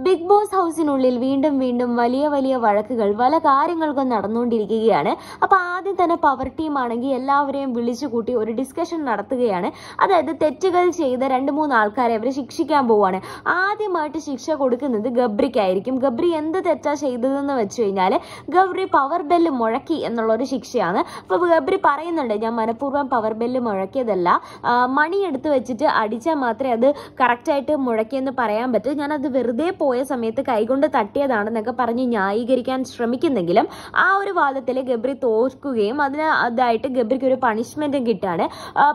Big boss ഹൗസിനുള്ളിൽ വീണ്ടും വീണ്ടും വലിയ വലിയ വഴക്കുകൾ പല കാര്യങ്ങൾക്കും നടന്നുകൊണ്ടിരിക്കുകയാണ്. അപ്പോൾ ആദ്യം തന്നെ പവർ ടീം ആണെങ്കിൽ എല്ലാവരെയും വിളിച്ചു കൂട്ടി ഒരു ഡിസ്കഷൻ നടത്തുകയാണ്. അതായത് തെറ്റുകൾ ചെയ്ത 2-3 ആൾക്കാരെ അവർ ശിക്ഷിക്കാൻ പോവുകയാണ്. ആദ്യമായിട്ട് ശിക്ഷ കൊടുക്കുന്നത് ഗബ്രിക്കായിരിക്കും. ഗബ്രി എന്ത് തെറ്റാ ചെയ്തതെന്ന് വെച്ച് കഴിഞ്ഞാൽ ഗബ്രി പവർ ബെല്ല് മുഴക്കി എന്നുള്ളൊരു ശിക്ഷയാണ്. അപ്പോൾ ഗബ്രി പറയുന്നുണ്ട്, ഞാൻ മനഃപൂർവ്വം പവർ ബെല്ല് മുഴക്കിയതല്ല, മണി എടുത്ത് വെച്ചിട്ട് അടിച്ചാൽ മാത്രമേ അത് കറക്റ്റായിട്ട് മുഴക്കിയെന്ന് പറയാൻ പറ്റൂ, ഞാനത് വെറുതെ പോയ സമയത്ത് കൈകൊണ്ട് തട്ടിയതാണെന്നൊക്കെ പറഞ്ഞ് ന്യായീകരിക്കാൻ ശ്രമിക്കുന്നെങ്കിലും ആ ഒരു വാദത്തിൽ ഗബ്രി തോൽക്കുകയും അതായിട്ട് ഗബ്രിക്ക് ഒരു പണിഷ്മെന്റും കിട്ടുകയാണ്.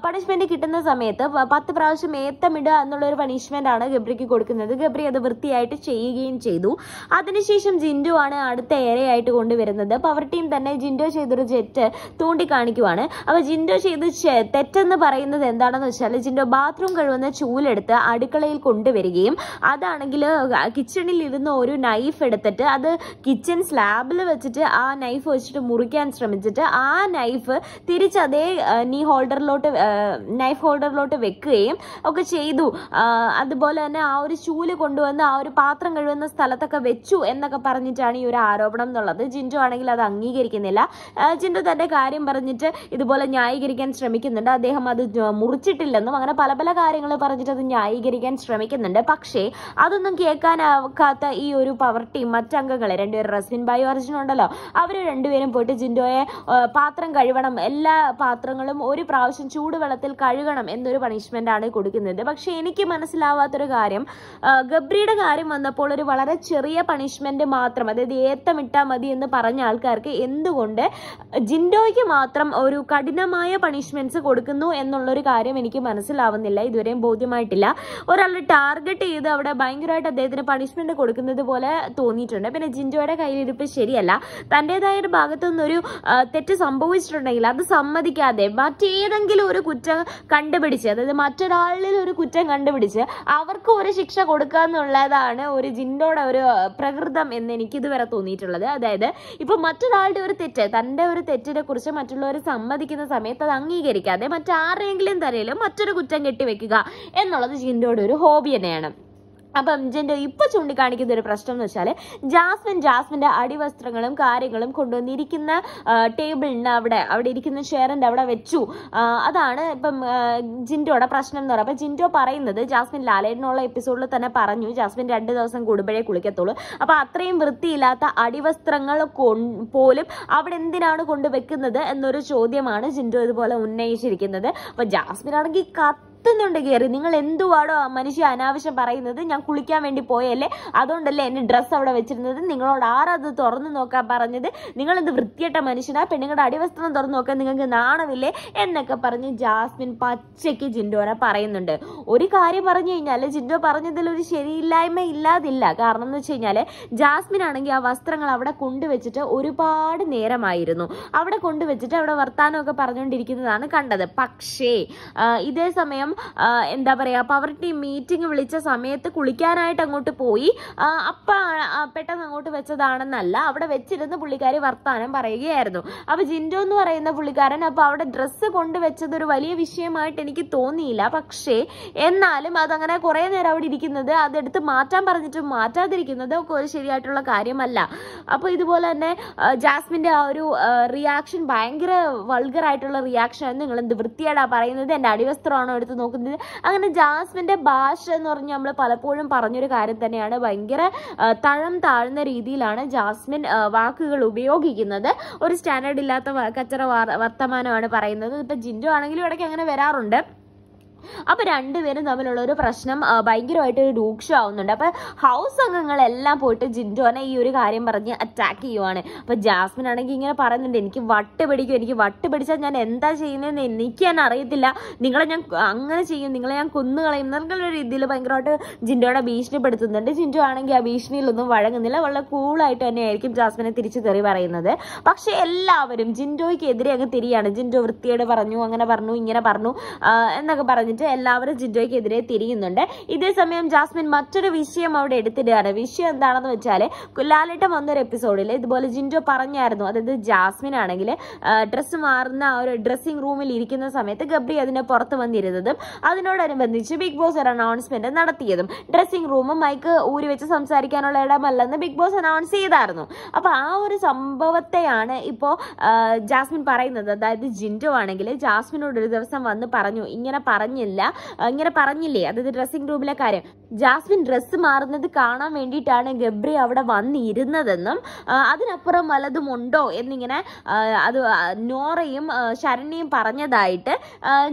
പണിഷ്മെന്റ് കിട്ടുന്ന സമയത്ത് 10 പ്രാവശ്യം ഏത്തമിടുക എന്നുള്ളൊരു പണിഷ്മെന്റ് ആണ് ഗബ്രിക്ക് കൊടുക്കുന്നത്. ഗബ്രി അത് വൃത്തിയായിട്ട് ചെയ്യുകയും ചെയ്തു. അതിനുശേഷം ജിൻഡോ ആണ് അടുത്ത ഏറെയായിട്ട് കൊണ്ടുവരുന്നത്. പവർ ടീം തന്നെ ജിൻഡോ ചെയ്തൊരു തെറ്റ് ചൂണ്ടിക്കാണിക്കുവാണ്. അപ്പൊ ജിൻഡോ ചെയ്ത് തെറ്റെന്ന് പറയുന്നത് എന്താണെന്ന് വെച്ചാൽ ജിൻഡോ ബാത്റൂം കഴുകുന്ന ചൂലെടുത്ത് അടുക്കളയിൽ കൊണ്ടുവരികയും അതാണെങ്കിൽ കിച്ചണിൽ ഇരുന്ന് ഒരു നൈഫ് എടുത്തിട്ട് അത് കിച്ചൺ സ്ലാബിൽ വെച്ചിട്ട് ആ നൈഫ് വെച്ചിട്ട് മുറിക്കാൻ ശ്രമിച്ചിട്ട് ആ നൈഫ് തിരിച്ച് അതേ നൈഫ് ഹോൾഡറിലോട്ട് വെക്കുകയും ഒക്കെ ചെയ്തു. അതുപോലെ തന്നെ ആ ഒരു ചൂല് കൊണ്ടുവന്ന് ആ ഒരു പാത്രം കഴുകുന്ന സ്ഥലത്തൊക്കെ വെച്ചു എന്നൊക്കെ പറഞ്ഞിട്ടാണ് ഈ ഒരു ആരോപണം എന്നുള്ളത്. ജിൻഡോ ആണെങ്കിൽ അത് അംഗീകരിക്കുന്നില്ല. ജിൻഡോ തന്റെ കാര്യം പറഞ്ഞിട്ട് ഇതുപോലെ ന്യായീകരിക്കാൻ ശ്രമിക്കുന്നുണ്ട്. അദ്ദേഹം അത് മുറിച്ചിട്ടില്ലെന്നും അങ്ങനെ പല പല കാര്യങ്ങൾ പറഞ്ഞിട്ട് അത് ന്യായീകരിക്കാൻ ശ്രമിക്കുന്നുണ്ട്. പക്ഷേ അതൊന്നും കേൾക്കാനാവാത്ത ഈ ഒരു പവർ ടീം മറ്റംഗങ്ങളെ 2 പേര്, റസ്മിൻ ബായു അർജുൻ ഉണ്ടല്ലോ, അവർ 2 പേരും പോയിട്ട് ജിൻഡോയെ പാത്രം കഴുകണം, എല്ലാ പാത്രങ്ങളും ഒരു പ്രാവശ്യം ചൂടുവെള്ളത്തിൽ കഴുകണം എന്നൊരു പണിഷ്മെന്റ് ആണ് കൊടുക്കുന്നത്. പക്ഷെ എനിക്ക് മനസ്സിലാവാത്തൊരു കാര്യം, ഗബ്രിയുടെ കാര്യം വന്നപ്പോൾ ഒരു വളരെ ചെറിയ പണിഷ്മെന്റ് മാത്രം, അതായത് ഏത്തമിട്ടാൽ മതി എന്ന് പറഞ്ഞ ആൾക്കാർക്ക് എന്തുകൊണ്ട് ജിൻഡോയ്ക്ക് മാത്രം ഒരു കഠിനമായ പണിഷ്മെന്റ്സ് കൊടുക്കുന്നു എന്നുള്ളൊരു കാര്യം എനിക്ക് മനസ്സിലാവുന്നില്ല, ഇതുവരെയും ബോധ്യമായിട്ടില്ല. ഒരാളുടെ ടാർഗറ്റ് ചെയ്ത് അവിടെ ഭയങ്കരമായിട്ട് അദ്ദേഹത്തിന് പണിഷ്മെന്റ് കൊടുക്കുന്നത് പോലെ തോന്നിയിട്ടുണ്ട്. പിന്നെ ജിൻഡോയുടെ കയ്യിലിരിപ്പ് ശരിയല്ല. തൻ്റെതായ ഒരു ഭാഗത്തു നിന്നൊരു തെറ്റ് സംഭവിച്ചിട്ടുണ്ടെങ്കിൽ അത് സമ്മതിക്കാതെ മറ്റേതെങ്കിലും ഒരു കുറ്റം കണ്ടുപിടിച്ച്, അതായത് മറ്റൊരാളിൽ ഒരു കുറ്റം കണ്ടുപിടിച്ച് അവർക്ക് ഒരു ശിക്ഷ കൊടുക്കുക എന്നുള്ളതാണ് ഒരു ജിൻഡോയുടെ ഒരു പ്രകൃതം എന്ന് എനിക്ക് ഇതുവരെ തോന്നിയിട്ടുള്ളത്. അതായത് ഇപ്പൊ മറ്റൊരാളുടെ ഒരു തെറ്റ്, തൻ്റെ ഒരു തെറ്റിനെ കുറിച്ച് മറ്റുള്ളവർ സമ്മതിക്കുന്ന സമയത്ത് അത് അംഗീകരിക്കാതെ മറ്റാരെങ്കിലും തരയിലും മറ്റൊരു കുറ്റം കെട്ടിവെക്കുക എന്നുള്ളത് ജിൻഡോയുടെ ഒരു ഹോബി തന്നെയാണ്. അപ്പം ജിൻഡോ ഇപ്പൊ ചൂണ്ടിക്കാണിക്കുന്ന ഒരു പ്രശ്നം എന്ന് വെച്ചാൽ ജാസ്മിന്റെ അടിവസ്ത്രങ്ങളും കാര്യങ്ങളും കൊണ്ടുവന്നിരിക്കുന്ന ടേബിളിന് അവിടെ ഇരിക്കുന്ന ചെയറിന്റെ അവിടെ വെച്ചു. അതാണ് ഇപ്പം ജിൻഡോയുടെ പ്രശ്നം എന്ന് പറയുന്നത്. അപ്പൊ ജിൻഡോ പറയുന്നത് ജാസ്മിൻ ലാലേട്ടനുള്ള എപ്പിസോഡിൽ തന്നെ പറഞ്ഞു, ജാസ്മിൻ 2 ദിവസം കൂടുമ്പോഴേ കുളിക്കത്തുള്ളൂ. അപ്പൊ അത്രയും വൃത്തിയില്ലാത്ത അടിവസ്ത്രങ്ങൾ പോലും അവിടെ എന്തിനാണ് കൊണ്ടുവെക്കുന്നത് എന്നൊരു ചോദ്യമാണ് ജിൻഡോ ഇതുപോലെ ഉന്നയിച്ചിരിക്കുന്നത്. അപ്പൊ ജാസ്മിൻ ആണെങ്കിൽ ുന്നുണ്ട് കയറി, നിങ്ങൾ എന്തുവാടോ മനുഷ്യ അനാവശ്യം പറയുന്നത്, ഞാൻ കുളിക്കാൻ വേണ്ടി പോയല്ലേ, അതുകൊണ്ടല്ലേ എന്റെ ഡ്രസ്സ് അവിടെ വെച്ചിരുന്നത്, നിങ്ങളോട് ആരത് തുറന്നു നോക്കാൻ പറഞ്ഞത്, നിങ്ങളെന്ത് വൃത്തികെട്ട മനുഷ്യനാ, പെണ്ണുങ്ങളുടെ അടിവസ്ത്രം തുറന്നു നോക്കാൻ നിങ്ങൾക്ക് നാണമില്ലേ എന്നൊക്കെ പറഞ്ഞ് ജാസ്മിൻ പച്ചയ്ക്ക് ജിൻഡോനെ പറയുന്നുണ്ട്. ഒരു കാര്യം പറഞ്ഞു കഴിഞ്ഞാൽ ജിൻഡോ പറഞ്ഞതിൽ ഒരു ശരിയില്ലായ്മ ഇല്ലാതില്ല. കാരണം എന്ന് വെച്ച് കഴിഞ്ഞാൽ ജാസ്മിൻ ആണെങ്കിൽ ആ വസ്ത്രങ്ങൾ അവിടെ കൊണ്ടുവച്ചിട്ട് ഒരുപാട് നേരമായിരുന്നു, അവിടെ കൊണ്ടുവച്ചിട്ട് അവിടെ വർത്താനമൊക്കെ പറഞ്ഞുകൊണ്ടിരിക്കുന്നതാണ് കണ്ടത്. പക്ഷേ ഇതേ സമയം എന്താ പറയാ, പവർ ടീം മീറ്റിംഗ് വിളിച്ച സമയത്ത് കുളിക്കാനായിട്ട് അങ്ങോട്ട് പോയി, പെട്ടെന്ന് അങ്ങോട്ട് വെച്ചതാണെന്നല്ല, അവിടെ വെച്ചിരുന്ന് പുള്ളിക്കാരി വർത്താനം പറയുകയായിരുന്നു. അപ്പൊ ജിൻഡോ എന്ന് പറയുന്ന പുള്ളിക്കാരൻ അപ്പൊ അവിടെ ഡ്രസ്സ് കൊണ്ടുവച്ചത് ഒരു വലിയ വിഷയമായിട്ട് എനിക്ക് തോന്നിയില്ല. പക്ഷേ എന്നാലും അതങ്ങനെ കുറെ നേരം അവിടെ ഇരിക്കുന്നത്, അതെടുത്ത് മാറ്റാൻ പറഞ്ഞിട്ട് മാറ്റാതിരിക്കുന്നത് ഒക്കെ ഒരു ശരിയായിട്ടുള്ള കാര്യമല്ല. അപ്പൊ ഇതുപോലെ തന്നെ ജാസ്മിന്റെ ആ ഒരു റിയാക്ഷൻ ഭയങ്കര വൾഗർ ആയിട്ടുള്ള റിയാക്ഷൻ ആണ്. നിങ്ങൾ എന്ത് വൃത്തിയാടാ പറയുന്നത്, എന്റെ അടിവസ്ത്രമാണോ എടുത്ത് നോക്കുന്നത്, അങ്ങനെ ജാസ്മിന്റെ ഭാഷ എന്ന് പറഞ്ഞാൽ നമ്മൾ പലപ്പോഴും പറഞ്ഞൊരു കാര്യം തന്നെയാണ്. ഭയങ്കര താഴ്ന്ന രീതിയിലാണ് ജാസ്മിൻ വാക്കുകൾ ഉപയോഗിക്കുന്നത്. ഒരു സ്റ്റാൻഡേർഡ് ഇല്ലാത്ത കച്ചറ വർത്തമാനമാണ് പറയുന്നത്. ഇപ്പൊ ജിൻഡോ ആണെങ്കിലും ഇടയ്ക്ക് അങ്ങനെ വരാറുണ്ട്. അപ്പൊ 2 പേരും തമ്മിലുള്ള ഒരു പ്രശ്നം ഭയങ്കരമായിട്ട് രൂക്ഷമാവുന്നുണ്ട്. അപ്പൊ ഹൗസ് അംഗങ്ങളെല്ലാം പോയിട്ട് ജിൻഡോനെ ഈ ഒരു കാര്യം പറഞ്ഞ് അറ്റാക്ക് ചെയ്യുവാണ്. അപ്പൊ ജാസ്മിൻ ആണെങ്കിൽ ഇങ്ങനെ പറയുന്നുണ്ട്, എനിക്ക് വട്ട് പിടിച്ചാൽ ഞാൻ എന്താ ചെയ്യുന്നതെന്ന് എനിക്ക് തന്നെ അറിയത്തില്ല, നിങ്ങളെ ഞാൻ അങ്ങനെ ചെയ്യും, നിങ്ങളെ ഞാൻ കൊന്നുകളയും എന്നുള്ള രീതിയിൽ ഭയങ്കരമായിട്ട് ജിൻഡോനെ ഭീഷണിപ്പെടുത്തുന്നുണ്ട്. ജിൻഡോ ആണെങ്കിൽ ആ ഭീഷണിയിലൊന്നും വഴങ്ങുന്നില്ല, വളരെ കൂളായിട്ട് തന്നെയായിരിക്കും ജാസ്മിനെ തിരിച്ചു തെറി പറയുന്നത്. പക്ഷെ എല്ലാവരും ജിൻഡോയ്ക്ക് എതിരെ അങ്ങ് തിരിയാണ്. ജിൻഡോ വൃത്തിയോട് പറഞ്ഞു, അങ്ങനെ പറഞ്ഞു, ഇങ്ങനെ പറഞ്ഞു എന്നൊക്കെ പറഞ്ഞു പറഞ്ഞിട്ട് എല്ലാവരും ജിൻഡോയ്ക്കെതിരെ തിരിയുന്നുണ്ട്. ഇതേ സമയം ജാസ്മിൻ മറ്റൊരു വിഷയം അവിടെ എടുത്തിടുകയാണ്. വിഷയം എന്താണെന്ന് വെച്ചാൽ ലാലേട്ടൻ വന്നൊരു എപ്പിസോഡിൽ ഇതുപോലെ ജിൻഡോ പറഞ്ഞായിരുന്നു, അതായത് ജാസ്മിൻ ആണെങ്കിൽ ഡ്രസ്സ് മാറുന്ന ആ ഒരു ഡ്രസ്സിംഗ് റൂമിൽ ഇരിക്കുന്ന സമയത്ത് ഗബ്രി അതിന്റെ പുറത്ത് വന്നിരുന്നതും അതിനോടനുബന്ധിച്ച് ബിഗ് ബോസ് ഒരു അനൗൺസ്മെന്റ് നടത്തിയതും ഡ്രസ്സിംഗ് റൂം മൈക്ക് ഊരി വെച്ച് സംസാരിക്കാനുള്ള ഇടമല്ലെന്ന് ബിഗ് ബോസ് അനൗൺസ് ചെയ്തായിരുന്നു. അപ്പൊ ആ ഒരു സംഭവത്തെയാണ് ഇപ്പോ ജാസ്മിൻ പറയുന്നത്. അതായത് ജിൻഡോ ആണെങ്കിൽ ജാസ്മിനോട് ഒരു ദിവസം വന്ന് പറഞ്ഞു, ഇങ്ങനെ പറഞ്ഞില്ലേ, അതായത് ഡ്രസ്സിംഗ് റൂമിലെ കാര്യം, ജാസ്മിൻ ഡ്രസ്സ് മാറുന്നത് കാണാൻ വേണ്ടിയിട്ടാണ് ഗബ്രി അവിടെ വന്നിരുന്നതെന്നും അതിനപ്പുറം വല്ലതും ഉണ്ടോ എന്നിങ്ങനെ അത് നോറയും ശരണ്യയും പറഞ്ഞതായിട്ട്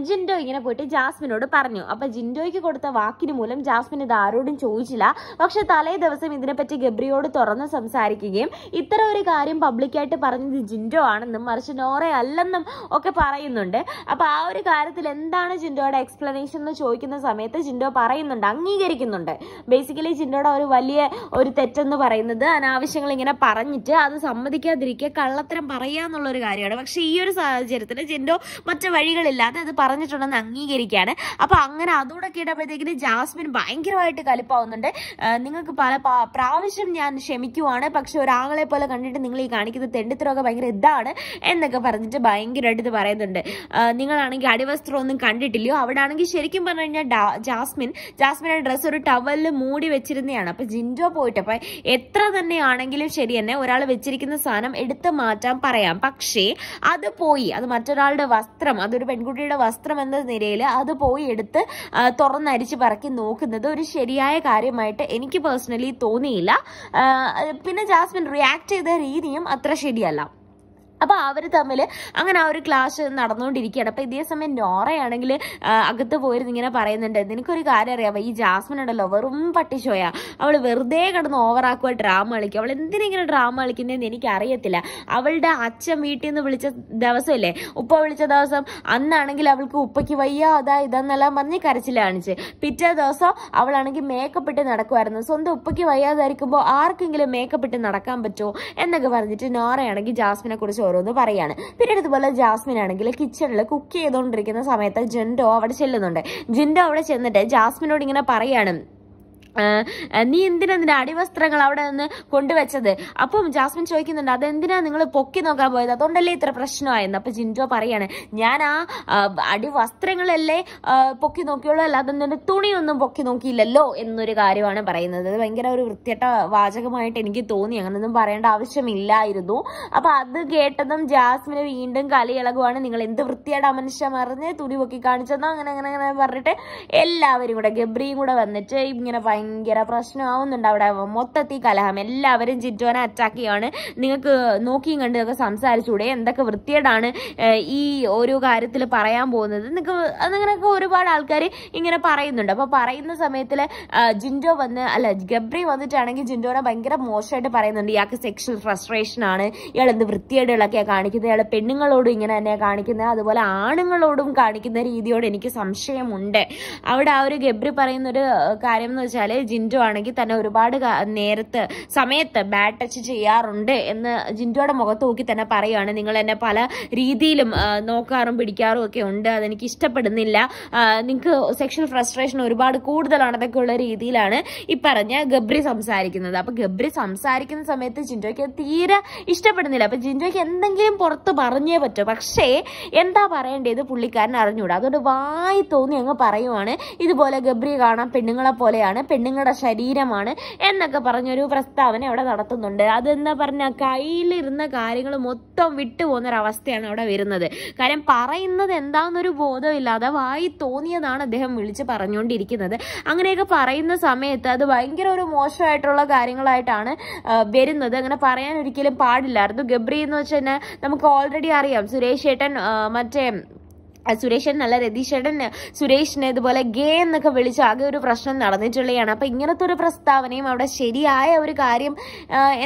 ജിൻഡോ ഇങ്ങനെ പോയിട്ട് ജാസ്മിനോട് പറഞ്ഞു. അപ്പൊ ജിൻഡോയ്ക്ക് കൊടുത്ത വാക്കിന് മൂലം ജാസ്മിൻ ഇത് ആരോടും ചോദിച്ചില്ല. പക്ഷെ തലേ ദിവസം ഇതിനെപ്പറ്റി ഗബ്രിയോട് തുറന്ന് സംസാരിക്കുകയും ഇത്തരം ഒരു കാര്യം പബ്ലിക്കായിട്ട് പറഞ്ഞത് ജിൻഡോ ആണെന്നും മറിച്ച് നോറ അല്ലെന്നും ഒക്കെ പറയുന്നുണ്ട്. അപ്പൊ ആ ഒരു കാര്യത്തിൽ എന്താണ് ജിൻഡോയുടെ എക്സ്പ്ലനേഷൻ എന്ന് ചോദിക്കുന്ന സമയത്ത് ജിൻഡോ പറയുന്നുണ്ട്, അംഗീകരിക്കുന്നുണ്ട്. ബേസിക്കലി ജിൻഡോയുടെ ഒരു വലിയ ഒരു തെറ്റെന്ന് പറയുന്നത് അനാവശ്യങ്ങൾ ഇങ്ങനെ പറഞ്ഞിട്ട് അത് സമ്മതിക്കാതിരിക്കുക, കള്ളത്തരം പറയാന്നുള്ളൊരു കാര്യമാണ്. പക്ഷെ ഈ ഒരു സാഹചര്യത്തിൽ ജിൻഡോ മറ്റു വഴികളില്ലാതെ അത് പറഞ്ഞിട്ടുണ്ടെന്ന് അംഗീകരിക്കുകയാണ്. അപ്പൊ അങ്ങനെ അതോടെ കേട്ടപ്പോഴത്തേക്കിന് ജാസ്മിൻ ഭയങ്കരമായിട്ട് കലിപ്പാവുന്നുണ്ട്. നിങ്ങൾക്ക് പല പ്രാവശ്യം ഞാൻ ക്ഷമിക്കുവാണ്, പക്ഷെ ഒരാളെ പോലെ കണ്ടിട്ട് നിങ്ങൾ ഈ കാണിക്കുന്ന തെണ്ടിത്തരമൊക്കെ ഭയങ്കര ഇതാണ് എന്നൊക്കെ പറഞ്ഞിട്ട് ഭയങ്കരമായിട്ട് ഇത് പറയുന്നുണ്ട്. നിങ്ങളാണെങ്കിൽ അടിവസ്ത്രം ഒന്നും കണ്ടിട്ടില്ലയോ, അവിടെ ആണെങ്കിൽ ശരിക്കും പറഞ്ഞു കഴിഞ്ഞാൽ ജാസ്മിന്റെ ഡ്രസ്സ് ഒരു ടവലിൽ മൂടി വെച്ചിരുന്നതാണ്. അപ്പൊ ജിൻഡോ പോയിട്ട് അപ്പൊ എത്ര തന്നെ ആണെങ്കിലും ശരി തന്നെ ഒരാൾ വെച്ചിരിക്കുന്ന സാധനം എടുത്ത് മാറ്റാൻ പറയാം, പക്ഷേ അത് പോയി അത് മറ്റൊരാളുടെ വസ്ത്രം, അതൊരു പെൺകുട്ടിയുടെ വസ്ത്രം എന്ന നിലയിൽ അത് പോയി എടുത്ത് തുറന്നരിച്ച് പറക്കി നോക്കുന്നത് ഒരു ശരിയായ കാര്യമായിട്ട് എനിക്ക് പേഴ്സണലി തോന്നിയില്ല. പിന്നെ ജാസ്മിൻ റിയാക്ട് ചെയ്ത രീതിയും അത്ര ശരിയല്ല. അപ്പൊ അവർ തമ്മിൽ അങ്ങനെ ആ ഒരു ക്ലാഷ് നടന്നുകൊണ്ടിരിക്കുകയാണ്. അപ്പൊ ഇതേ സമയം നോറയാണെങ്കിൽ അകത്ത് പോയിരുന്ന് ഇങ്ങനെ പറയുന്നുണ്ട്, നിനക്കൊരു കാര്യം അറിയാമോ, ഈ ജാസ്മിൻ ഉണ്ടല്ലോ വെറും പട്ടിഷോയാ, അവൾ വെറുതെ കിടന്ന് ഓവറാക്കുക, ഡ്രാമ കളിക്കും. അവൾ എന്തിനിങ്ങനെ ഡ്രാമ കളിക്കുന്നതെന്ന് എനിക്ക് അറിയത്തില്ല. അവളുടെ അച്ഛൻ വീട്ടിൽ നിന്ന് വിളിച്ച ദിവസമില്ലേ, ഉപ്പ വിളിച്ച ദിവസം, അന്നാണെങ്കിൽ അവൾക്ക് ഉപ്പയ്ക്ക് വയ്യ അതാ ഇതെന്നെല്ലാം പറഞ്ഞ് കരച്ചിൽ കാണിച്ച്. പിറ്റേ ദിവസം അവളാണെങ്കിൽ മേക്കപ്പ് ഇട്ട് നടക്കുമായിരുന്നു. സ്വന്തം ഉപ്പയ്ക്ക് വയ്യാതായിരിക്കുമ്പോൾ ആർക്കെങ്കിലും മേക്കപ്പ് ഇട്ട് നടക്കാൻ പറ്റുമോ എന്നൊക്കെ പറഞ്ഞിട്ട് നോറയാണെങ്കിൽ ജാസ്മിനെ കുറിച്ച് ഓരോന്ന് പറയാണ്. പിന്നീട് ഇതുപോലെ ജാസ്മിൻ ആണെങ്കിൽ കിച്ചണിൽ കുക്ക് ചെയ്തുകൊണ്ടിരിക്കുന്ന സമയത്ത് ജിൻഡോ അവിടെ ചെല്ലുന്നുണ്ട്. ജിൻഡോ അവിടെ ചെന്നിട്ട് ജാസ്മിനോട് ഇങ്ങനെ പറയാണ്, നീ എന്തിനാ നിന്റെ അടിവസ്ത്രങ്ങൾ അവിടെ നിന്ന് കൊണ്ടുവച്ചത്? അപ്പം ജാസ്മിൻ ചോദിക്കുന്നുണ്ട്, അതെന്തിനാ നിങ്ങൾ പൊക്കി നോക്കാൻ പോയത്, അതുകൊണ്ടല്ലേ ഇത്ര പ്രശ്നമായെന്ന്. അപ്പൊ ജിൻഡോ പറയാണ്, ഞാൻ ആ അടിവസ്ത്രങ്ങളല്ലേ പൊക്കി നോക്കിയുള്ളൂ, അല്ലാതെ നിന്റെ തുണിയൊന്നും പൊക്കി നോക്കിയില്ലല്ലോ എന്നൊരു കാര്യമാണ് പറയുന്നത്. ഭയങ്കര ഒരു വൃത്തികെട്ട വാചകമായിട്ട് എനിക്ക് തോന്നി, അങ്ങനൊന്നും പറയേണ്ട ആവശ്യമില്ലായിരുന്നു. അപ്പൊ അത് കേട്ടതും ജാസ്മിന് വീണ്ടും കലിയിളകുവാണ്, നിങ്ങൾ എന്ത് വൃത്തിയായിട്ടാ മനുഷ്യ മറിഞ്ഞ് തുണി പൊക്കി കാണിച്ചെന്നോ അങ്ങനെ അങ്ങനെ അങ്ങനെ പറഞ്ഞിട്ട് എല്ലാവരും കൂടെ ഗബ്രിയും കൂടെ വന്നിട്ട് ഇങ്ങനെ ഭയങ്കര പ്രശ്നമാവുന്നുണ്ട്. അവിടെ മൊത്തത്തിൽ കലഹം, എല്ലാവരും ജിൻഡോനെ അറ്റാക്ക് ചെയ്യാണ്. നിങ്ങൾക്ക് നോക്കിയും കണ്ടൊക്കെ സംസാരിച്ചൂടെ, എന്തൊക്കെ വൃത്തിയേടാണ് ഈ ഓരോ കാര്യത്തിൽ പറയാൻ പോകുന്നത്, അങ്ങനെയൊക്കെ ഒരുപാട് ആൾക്കാർ ഇങ്ങനെ പറയുന്നുണ്ട്. അപ്പൊ പറയുന്ന സമയത്തിൽ ജിൻഡോ ഗബ്രി വന്നിട്ടാണെങ്കിൽ ജിൻഡോനെ ഭയങ്കര മോശമായിട്ട് പറയുന്നുണ്ട്, ഇയാൾക്ക് സെക്ഷൽ ഫ്രസ്ട്രേഷൻ ആണ്, ഇയാൾ എന്ത് വൃത്തിയേടുകളൊക്കെയാണ് കാണിക്കുന്നത്, ഇയാൾ പെണ്ണുങ്ങളോടും ഇങ്ങനെ തന്നെയാണ് കാണിക്കുന്നത്, അതുപോലെ ആണുങ്ങളോടും കാണിക്കുന്ന രീതിയോട് എനിക്ക് സംശയമുണ്ട്. അവിടെ ആ ഒരു ഗബ്രി പറയുന്നൊരു കാര്യം എന്ന് വെച്ചാൽ ജിൻഡോ ആണെങ്കിൽ തന്നെ ഒരുപാട് സമയത്ത് ബാഡ് ടച്ച് ചെയ്യാറുണ്ട് എന്ന് ജിൻഡോയുടെ മുഖത്ത് നോക്കി തന്നെ പറയുകയാണ്. നിങ്ങൾ എന്നെ പല രീതിയിലും നോക്കാറും പിടിക്കാറും ഒക്കെ ഉണ്ട്, അതെനിക്ക് ഇഷ്ടപ്പെടുന്നില്ല, നിങ്ങൾക്ക് സെക്ഷൽ ഫ്രസ്ട്രേഷൻ ഒരുപാട് കൂടുതലാണ്, അതൊക്കെ ഉള്ള രീതിയിലാണ് ഈ പറഞ്ഞ ഗബ്രി സംസാരിക്കുന്നത്. അപ്പൊ ഗബ്രി സംസാരിക്കുന്ന സമയത്ത് ജിൻഡോയ്ക്ക് തീരെ ഇഷ്ടപ്പെടുന്നില്ല. അപ്പൊ ജിൻഡോയ്ക്ക് എന്തെങ്കിലും പുറത്ത് പറഞ്ഞേ പറ്റൂ, പക്ഷേ എന്താ പറയേണ്ടത് പുള്ളിക്കാരൻ അറിഞ്ഞൂടാ. അതുകൊണ്ട് വായി തോന്നി അങ്ങ് പറയുവാണ്, ഇതുപോലെ ഗബ്രി കാണാൻ പെണ്ണുങ്ങളെ പോലെയാണ്, പെണ്ണുങ്ങളുടെ ശരീരമാണ് എന്നൊക്കെ പറഞ്ഞൊരു പ്രസ്താവന അവിടെ നടത്തുന്നുണ്ട്. അതെന്താ പറഞ്ഞ കയ്യിലിരുന്ന കാര്യങ്ങൾ മൊത്തം വിട്ടുപോകുന്നൊരവസ്ഥയാണ് അവിടെ വരുന്നത്. കാര്യം പറയുന്നത് എന്താണെന്നൊരു ബോധമില്ലാതെ വായി തോന്നിയതാണ് അദ്ദേഹം വിളിച്ച് പറഞ്ഞുകൊണ്ടിരിക്കുന്നത്. അങ്ങനെയൊക്കെ പറയുന്ന സമയത്ത് അത് ഭയങ്കര ഒരു മോശമായിട്ടുള്ള കാര്യങ്ങളായിട്ടാണ് വരുന്നത്. അങ്ങനെ പറയാൻ ഒരിക്കലും പാടില്ലായിരുന്നു. ഗബ്രി എന്ന് വെച്ചാൽ നമുക്ക് ഓൾറെഡി അറിയാം, സുരേഷ് ഏട്ടൻ സുരേഷ് നല്ല രതീഷേട്ടൻ സുരേഷിനെ ഇതുപോലെ ഗേ എന്നൊക്കെ വിളിച്ച് ആകെ ഒരു പ്രശ്നം നടന്നിട്ടുള്ളതാണ്. അപ്പൊ ഇങ്ങനത്തെ ഒരു പ്രസ്താവനയും അവിടെ ശരിയായ ഒരു കാര്യം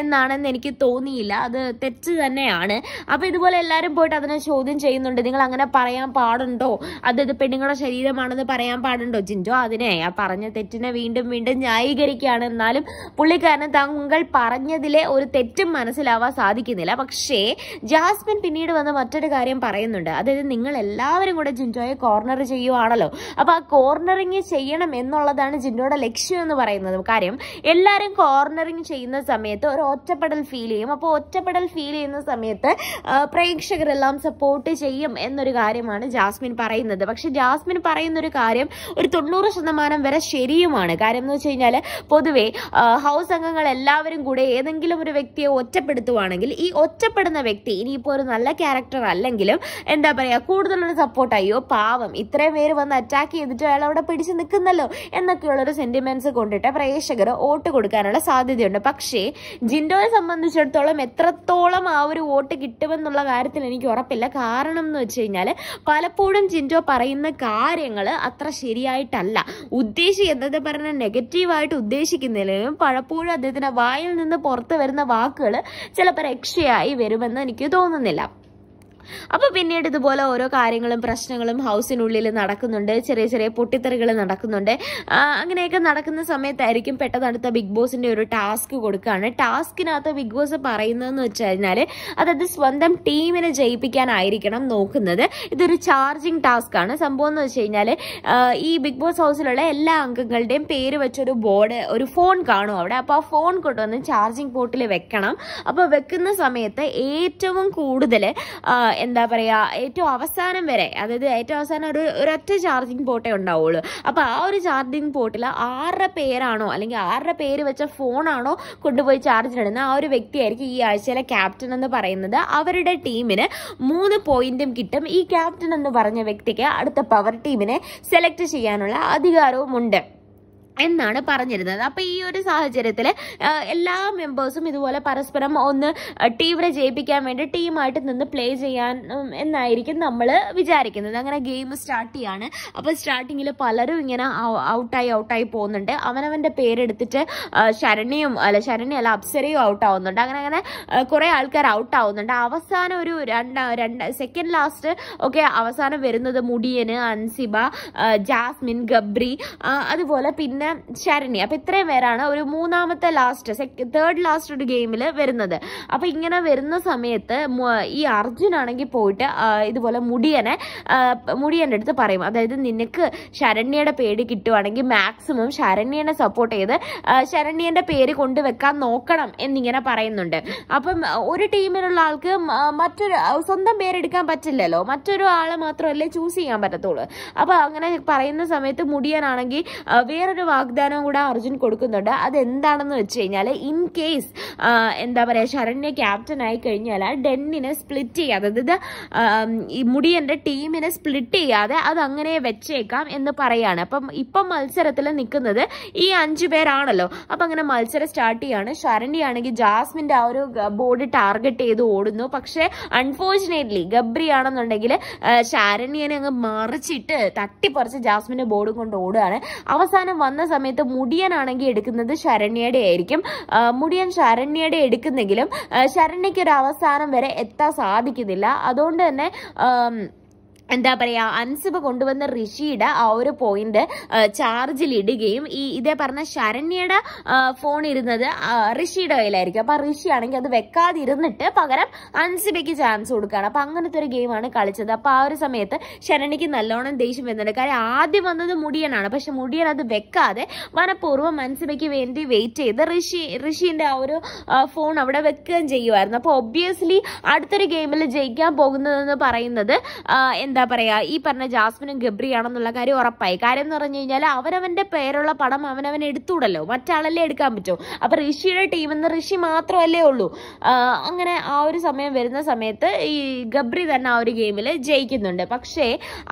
എന്നാണെന്ന് എനിക്ക് തോന്നിയില്ല, അത് തെറ്റ് തന്നെയാണ്. അപ്പൊ ഇതുപോലെ എല്ലാവരും പോയിട്ട് അതിനെ ചോദ്യം ചെയ്യുന്നുണ്ട്, നിങ്ങൾ അങ്ങനെ പറയാൻ പാടുണ്ടോ, അത് പെണ്ണുങ്ങളുടെ ശരീരമാണെന്ന് പറയാൻ പാടുണ്ടോ? ജിൻഡോ അതിനെ ആ പറഞ്ഞ തെറ്റിനെ വീണ്ടും വീണ്ടും ന്യായീകരിക്കുകയാണ്. എന്നാലും പുള്ളിക്കാരന് താങ്കൾ പറഞ്ഞതിലെ ഒരു തെറ്റും മനസ്സിലാവാൻ സാധിക്കുന്നില്ല. പക്ഷേ ജാസ്മിൻ പിന്നീട് വന്ന് മറ്റൊരു കാര്യം പറയുന്നുണ്ട്, അതായത് നിങ്ങൾ എല്ലാവരും എല്ലാവരും കൂടെ ജിൻഡോയെ കോർണർ ചെയ്യുവാണല്ലോ. അപ്പൊ ആ കോർണറിങ് ചെയ്യണം എന്നുള്ളതാണ് ജിൻഡോയുടെ ലക്ഷ്യം എന്ന് പറയുന്നത്. കാര്യം എല്ലാവരും കോർണറിങ് ചെയ്യുന്ന സമയത്ത് ഒരു ഒറ്റപ്പെടൽ ഫീൽ ചെയ്യും. അപ്പോൾ ഒറ്റപ്പെടൽ ഫീൽ ചെയ്യുന്ന സമയത്ത് പ്രേക്ഷകരെല്ലാം സപ്പോർട്ട് ചെയ്യും എന്നൊരു കാര്യമാണ് ജാസ്മിൻ പറയുന്നത്. പക്ഷെ ജാസ്മിൻ പറയുന്ന ഒരു കാര്യം ഒരു 90% വരെ ശരിയുമാണ്. കാര്യം എന്ന് വെച്ച് കഴിഞ്ഞാൽ പൊതുവെ ഹൗസ് അംഗങ്ങൾ എല്ലാവരും കൂടെ ഏതെങ്കിലും ഒരു വ്യക്തിയെ ഒറ്റപ്പെടുത്തുവാണെങ്കിൽ ഈ ഒറ്റപ്പെടുന്ന വ്യക്തി ഇനിയിപ്പോൾ ഒരു നല്ല ക്യാരക്ടർ അല്ലെങ്കിലും എന്താ പറയുക, കൂടുതലൊരു സപ്പോർട്ട്, അയ്യോ പാവം ഇത്രയും പേര് വന്ന് അറ്റാക്ക് ചെയ്തിട്ട് അയാൾ അവിടെ പിടിച്ച് നിൽക്കുന്നല്ലോ എന്നൊക്കെയുള്ളൊരു സെന്റിമെന്റ്സ് കൊണ്ടിട്ട് പ്രേക്ഷകർ വോട്ട് കൊടുക്കാനുള്ള സാധ്യതയുണ്ട്. പക്ഷേ ജിൻഡോയെ സംബന്ധിച്ചിടത്തോളം എത്രത്തോളം ആ ഒരു വോട്ട് കിട്ടുമെന്നുള്ള കാര്യത്തിൽ എനിക്ക് ഉറപ്പില്ല. കാരണം എന്ന് വെച്ച് കഴിഞ്ഞാൽ പലപ്പോഴും ജിൻഡോ പറയുന്ന കാര്യങ്ങൾ അത്ര ശരിയായിട്ടല്ല ഉദ്ദേശിക്കുന്നത്. പറഞ്ഞ നെഗറ്റീവായിട്ട് ഉദ്ദേശിക്കുന്നില്ലെങ്കിലും പലപ്പോഴും അദ്ദേഹത്തിന്റെ വായിൽ നിന്ന് പുറത്തു വരുന്ന വാക്കുകൾ ചിലപ്പോൾ രക്ഷയായി വരുമെന്ന് എനിക്ക് തോന്നുന്നില്ല. അപ്പൊ പിന്നീട് ഇതുപോലെ ഓരോ കാര്യങ്ങളും പ്രശ്നങ്ങളും ഹൗസിനുള്ളിൽ നടക്കുന്നുണ്ട്, ചെറിയ ചെറിയ പൊട്ടിത്തെറികൾ നടക്കുന്നുണ്ട്. അങ്ങനെയൊക്കെ നടക്കുന്ന സമയത്തായിരിക്കും പെട്ടെന്ന് അടുത്ത ബിഗ് ബോസിന്റെ ഒരു ടാസ്ക് കൊടുക്കുകയാണ്. ടാസ്കിനകത്ത് ബിഗ് ബോസ് പറയുന്നതെന്ന് വെച്ച് കഴിഞ്ഞാൽ അതായത് സ്വന്തം ടീമിനെ ജയിപ്പിക്കാനായിരിക്കണം നോക്കുന്നത്. ഇതൊരു ചാർജിങ് ടാസ്ക് ആണ്. സംഭവം എന്ന് വെച്ച് കഴിഞ്ഞാൽ ഈ ബിഗ് ബോസ് ഹൗസിലുള്ള എല്ലാ അംഗങ്ങളുടെയും പേര് വെച്ചൊരു ബോർഡ്, ഒരു ഫോൺ കാണും അവിടെ. അപ്പൊ ആ ഫോൺ കൊണ്ടുവന്ന് ചാർജിങ് പോർട്ടിൽ വെക്കണം. അപ്പൊ വെക്കുന്ന സമയത്ത് ഏറ്റവും കൂടുതൽ എന്താ പറയാ, ഏറ്റവും അവസാനം വരെ, അതായത് ഏറ്റവും അവസാനം ഒരൊറ്റ ചാർജിങ് പോർട്ടേ ഉണ്ടാവുള്ളൂ. അപ്പൊ ആ ഒരു ചാർജിങ് പോർട്ടിൽ ആരുടെ പേരാണോ അല്ലെങ്കിൽ ആരുടെ പേര് വെച്ച ഫോണാണോ കൊണ്ടുപോയി ചാർജിലിടുന്ന ആ ഒരു വ്യക്തിയായിരിക്കും ഈ ആഴ്ചയിലെ ക്യാപ്റ്റൻ എന്ന് പറയുന്നത്. അവരുടെ ടീമിന് 3 പോയിന്റും കിട്ടും. ഈ ക്യാപ്റ്റൻ എന്ന് പറഞ്ഞ വ്യക്തിക്ക് അടുത്ത പവർ ടീമിനെ സെലക്ട് ചെയ്യാനുള്ള അധികാരവും ഉണ്ട് എന്നാണ് പറഞ്ഞിരുന്നത്. അപ്പൊ ഈ ഒരു സാഹചര്യത്തിൽ എല്ലാ മെമ്പേഴ്സും ഇതുപോലെ പരസ്പരം ഒന്ന് ടീമിനെ ജയിപ്പിക്കാൻ വേണ്ടി ടീമായിട്ട് നിന്ന് പ്ലേ ചെയ്യാൻ എന്നായിരിക്കും നമ്മൾ വിചാരിക്കുന്നത്. അങ്ങനെ ഗെയിം സ്റ്റാർട്ട് ചെയ്യാണ്. അപ്പൊ സ്റ്റാർട്ടിങ്ങിൽ പലരും ഇങ്ങനെ ഔട്ടായി പോകുന്നുണ്ട്. അവനവന്റെ പേരെടുത്തിട്ട് ശരണ്യല്ല അപ്സരയും ഔട്ട് ആവുന്നുണ്ട്. അങ്ങനെ കുറെ ആൾക്കാർ ഔട്ട് ആവുന്നുണ്ട്. അവസാനം ഒരു സെക്കൻഡ് ലാസ്റ്റ് ഒക്കെ അവസാനം വരുന്നത് മുടിയന്, അൻസിബ, ജാസ്മിൻ, ഗബ്രി, അതുപോലെ പിന്നെ ശരണ്യ. അപ്പൊ ഇത്രയും പേരാണ് ഒരു മൂന്നാമത്തെ തേർഡ് ലാസ്റ്റ് ഒരു ഗെയിമിൽ വരുന്നത്. അപ്പൊ ഇങ്ങനെ വരുന്ന സമയത്ത് ഈ അർജുൻ ആണെങ്കിൽ പോയിട്ട് ഇതുപോലെ മുടിയന്റെ അടുത്ത് പറയും, അതായത് നിനക്ക് ശരണ്യയുടെ പേര് കിട്ടുവാണെങ്കിൽ മാക്സിമം ശരണ്യനെ സപ്പോർട്ട് ചെയ്ത് ശരണ്യന്റെ പേര് കൊണ്ടുവെക്കാൻ നോക്കണം എന്നിങ്ങനെ പറയുന്നുണ്ട്. അപ്പം ഒരു ടീമിലുള്ള ആൾക്ക് മറ്റൊരു സ്വന്തം പേരെടുക്കാൻ പറ്റില്ലല്ലോ, മറ്റൊരു ആളെ മാത്രമല്ലേ ചൂസ് ചെയ്യാൻ പറ്റത്തുള്ളൂ. അപ്പൊ അങ്ങനെ പറയുന്ന സമയത്ത് മുടിയനാണെങ്കിൽ വേറൊരു വാഗ്ദാനം കൂടെ അർജുൻ കൊടുക്കുന്നുണ്ട്. അതെന്താണെന്ന് വെച്ച് കഴിഞ്ഞാൽ ഇൻ കേസ് എന്താ പറയാ ശരണ്യ ക്യാപ്റ്റൻ ആയി കഴിഞ്ഞാൽ ഡെന്നിനെ സ്പ്ലിറ്റ് ചെയ്യാതെ, അതായത് ഈ മുടിയന്റെ ടീമിനെ സ്പ്ലിറ്റ് ചെയ്യാതെ അത് അങ്ങനെ വെച്ചേക്കാം എന്ന് പറയാണ്. അപ്പം ഇപ്പം മത്സരത്തിൽ നിൽക്കുന്നത് ഈ 5 പേരാണല്ലോ. അപ്പൊ അങ്ങനെ മത്സരം സ്റ്റാർട്ട് ചെയ്യാണ്. ശരണ്യ ആണെങ്കിൽ ജാസ്മിന്റെ ആ ഒരു ബോർഡ് ടാർഗറ്റ് ചെയ്ത് ഓടുന്നു. പക്ഷെ അൺഫോർച്ചുനേറ്റ്ലി ഗബ്രി ആണെന്നുണ്ടെങ്കിൽ ശരണ്യനെ അങ്ങ് മറിച്ചിട്ട് തട്ടിപ്പറിച്ച് ജാസ്മിന്റെ ബോർഡ് കൊണ്ട് ഓടുകയാണ്. അവസാനം വന്ന സമയത്ത് മുടിയനാണെങ്കിൽ എടുക്കുന്നത് ശരണ്യയുടെ ആയിരിക്കും. മുടിയൻ ശരണ്യയുടെ എടുക്കുന്നെങ്കിലും ശരണ്യയ്ക്ക് ഒരു അവസാനം വരെ എത്താൻ സാധിക്കുന്നില്ല. അതുകൊണ്ട് തന്നെ എന്താ പറയാ അൻസിബ കൊണ്ടുവന്ന ഋഷിയുടെ ആ ഒരു പോയിന്റ് ചാർജിൽ ഇടുകയും ഇതേ പറഞ്ഞ ശരണ്യയുടെ ഫോൺ ഇരുന്നത് ഋഷിയുടെ കയ്യിലായിരിക്കും. അപ്പൊ ഋഷി ആണെങ്കിൽ അത് വെക്കാതിരുന്നിട്ട് പകരം അൻസിബയ്ക്ക് ചാൻസ് കൊടുക്കുകയാണ്. അപ്പൊ അങ്ങനത്തെ ഒരു ഗെയിമാണ് കളിച്ചത്. അപ്പൊ ആ ഒരു സമയത്ത് ശരണ്യക്ക് നല്ലോണം ദേഷ്യം വരുന്നുണ്ട്. കാര്യം ആദ്യം വന്നത് മുടിയനാണ്, പക്ഷെ മുടിയൻ അത് വെക്കാതെ മനഃപൂർവ്വം അൻസിബയ്ക്ക് വേണ്ടി വെയിറ്റ് ചെയ്ത് ഋഷിന്റെ ആ ഒരു ഫോൺ അവിടെ വെക്കുകയും ചെയ്യുമായിരുന്നു. അപ്പൊ ഒബ്വിയസ്ലി അടുത്തൊരു ഗെയിമിൽ ജയിക്കാൻ പോകുന്നതെന്ന് പറയുന്നത് എന്താ പറയാ ഈ പറഞ്ഞ ജാസ്മിനും ഗബ്രിയാണെന്നുള്ള കാര്യം ഉറപ്പായി. കാര്യം എന്ന് പറഞ്ഞു കഴിഞ്ഞാൽ അവനവന്റെ പേരുള്ള പടം അവനവൻ എടുത്തൂടല്ലോ, മറ്റാളല്ലേ എടുക്കാൻ പറ്റുമോ? അപ്പൊ ഋഷിയുടെ ടീമെന്ന് ഋഷി മാത്രമല്ലേ ഉള്ളൂ. അങ്ങനെ ആ ഒരു സമയം വരുന്ന സമയത്ത് ഈ ഗബ്രി തന്നെ ആ ഒരു ഗെയിമിൽ ജയിക്കുന്നുണ്ട്. പക്ഷേ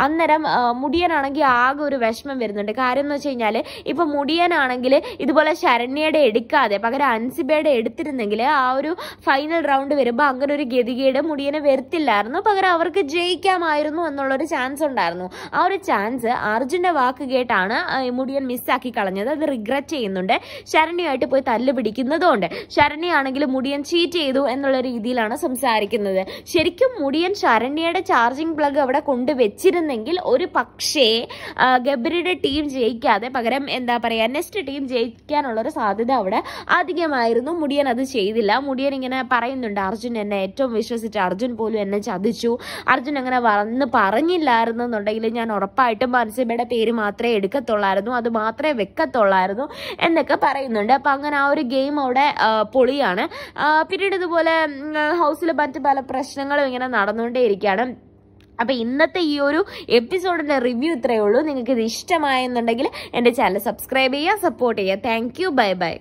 അന്നേരം മുടിയനാണെങ്കിൽ ആകെ ഒരു വിഷമം വരുന്നുണ്ട്. കാര്യം എന്ന് വെച്ച് കഴിഞ്ഞാൽ ഇപ്പൊ മുടിയനാണെങ്കിൽ ഇതുപോലെ ശരണ്യയുടെ എടുക്കാതെ പകരം അൻസിബയുടെ എടുത്തിരുന്നെങ്കിൽ ആ ഒരു ഫൈനൽ റൗണ്ട് വരുമ്പോൾ അങ്ങനെ ഒരു ഗതികേട് മുടിയനെ വരുത്തില്ലായിരുന്നു. പകരം അവർക്ക് ജയിക്കാമായിരുന്നു എന്നുള്ളൊരു ചാൻസ് ഉണ്ടായിരുന്നു. ആ ഒരു ചാൻസ് അർജുന്റെ വാക്ക് കേട്ടാണ് മുടിയൻ മിസ്സാക്കി കളഞ്ഞത്. അത് റിഗ്രറ്റ് ചെയ്യുന്നുണ്ട്. ശരണ്യയായിട്ട് പോയി തല്ല് പിടിക്കുന്നതുകൊണ്ട് ശരണ്യാണെങ്കിൽ മുടിയൻ ചീറ്റ് ചെയ്തു എന്നുള്ള രീതിയിലാണ് സംസാരിക്കുന്നത്. ശരിക്കും മുടിയൻ ശരണ്യയുടെ ചാർജിങ് പ്ലഗ് അവിടെ കൊണ്ടുവച്ചിരുന്നെങ്കിൽ ഒരു പക്ഷേ ഗബ്രിയുടെ ടീം ജയിക്കാതെ പകരം എന്താ പറയാ നെക്സ്റ്റ് ടീം ജയിക്കാനുള്ളൊരു സാധ്യത അവിടെ അധികമായിരുന്നു. മുടിയൻ അത് ചെയ്തില്ല. മുടിയൻ ഇങ്ങനെ പറയുന്നുണ്ട്, അർജുൻ എന്നെ ഏറ്റവും വിശ്വസിച്ച് അർജുൻ പോലും എന്നെ ചതിച്ചു, അർജുൻ അങ്ങനെ വന്ന് പറഞ്ഞില്ലായിരുന്നെന്നുണ്ടെങ്കിൽ ഞാൻ ഉറപ്പായിട്ടും മനസ്സിബയുടെ പേര് മാത്രമേ എടുക്കത്തുള്ളായിരുന്നു, അത് മാത്രമേ വെക്കത്തുള്ളായിരുന്നു എന്നൊക്കെ പറയുന്നുണ്ട്. അപ്പം അങ്ങനെ ആ ഒരു ഗെയിം അവിടെ പൊളിയാണ്. പിന്നീട് ഇതുപോലെ ഹൗസിൽ മറ്റ് പല പ്രശ്നങ്ങളും ഇങ്ങനെ നടന്നുകൊണ്ടേയിരിക്കുകയാണ്. അപ്പം ഇന്നത്തെ ഈ ഒരു എപ്പിസോഡിൻ്റെ റിവ്യൂ ഇത്രയേ ഉള്ളൂ. നിങ്ങൾക്ക് ഇത് ഇഷ്ടമായെന്നുണ്ടെങ്കിൽ എൻ്റെ ചാനൽ സബ്സ്ക്രൈബ് ചെയ്യുക, സപ്പോർട്ട് ചെയ്യുക. Thank you, bye bye.